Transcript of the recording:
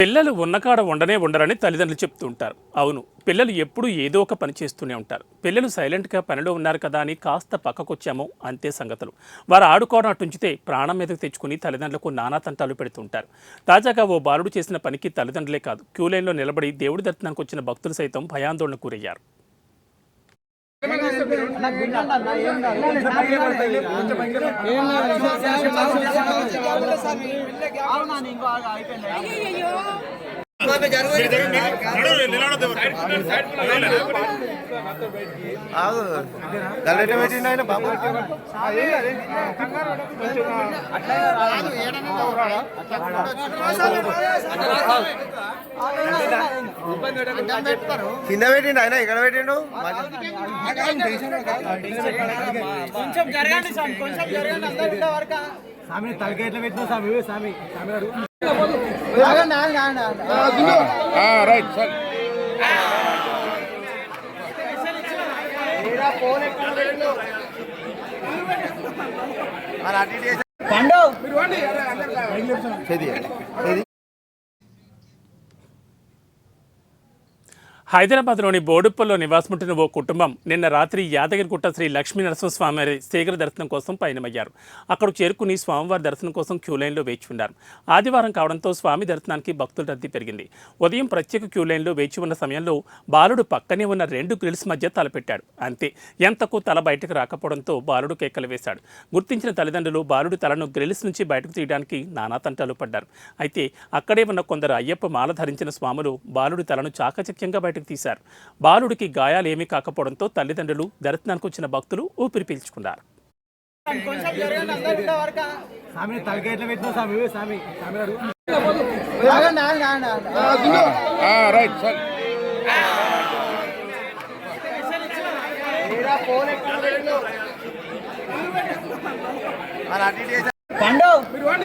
పిల్లలు ఉన్నకాడ ఉండనే ఉండరని తల్లిదండ్రులు చెప్తూ ఉంటారు. అవును, పిల్లలు ఎప్పుడూ ఏదో ఒక పని చేస్తూనే ఉంటారు. పిల్లలు సైలెంట్గా పనిలో ఉన్నారు కదా అని కాస్త పక్కకొచ్చామో అంతే సంగతులు. వారు ఆడుకోవడం అటుంచితే ప్రాణం మీదకు తెచ్చుకుని తల్లిదండ్రులకు నానా తంటాలు పెడుతుంటారు. తాజాగా ఓ బాలుడు చేసిన పనికి తల్లిదండ్రులే కాదు, క్యూ లైన్లో నిలబడి దేవుడి దర్శనానికి వచ్చిన భక్తులు సైతం భయాందోళనకు గురయ్యారు. కింద పెట్టిండు ఆయన ఇక్కడ పెట్టిండు కొంచెం జరగండి సార్, కొంచెం జరగండి. అందరూ ఉండే వరకు సామి తలకి ఎట్లా పెట్టినా సామి సామి సామి గారు రైట్ సార్ పండు హైదరాబాద్లోని బోడుప్పల్లో నివాసముంటున్న ఓ కుటుంబం నిన్న రాత్రి యాదగిరిగుట్ట శ్రీ లక్ష్మీ నరసింహస్వామి శీఘ్ర దర్శనం కోసం పయనమయ్యారు. అక్కడికి చేరుకుని స్వామివారి దర్శనం కోసం క్యూ లైన్లో వేచి ఉన్నారు. ఆదివారం కావడంతో స్వామి దర్శనానికి భక్తుల రద్దీ పెరిగింది. ఉదయం ప్రత్యేక క్యూ లైన్లో వేచి ఉన్న సమయంలో బాలుడు పక్కనే ఉన్న 2 గ్రిల్స్ మధ్య తలపెట్టాడు. అంతే, ఎంతకు తల బయటకు రాకపోవడంతో బాలుడు కేకలు వేశాడు. గుర్తించిన తల్లిదండ్రులు బాలుడి తలను గ్రిల్స్ నుంచి బయటకు తీయడానికి నానా తంటాలు పడ్డారు. అయితే అక్కడే ఉన్న కొందరు అయ్యప్ప మాల ధరించిన స్వాములు బాలుడి తలను చాకచక్యంగా బయటకు తీశారు. బాలుడికి గాయాలేమీ కాకపోవడంతో తల్లిదండ్రులు, దర్శనానికి వచ్చిన భక్తులు ఊపిరి పీల్చుకున్నారు. కొంచెం జరగండి. అందరూ ఉండే వరకు సామి తలకి ఎట్లా పెట్టినా సామి సామి సామి గారు రైట్ సార్ పండు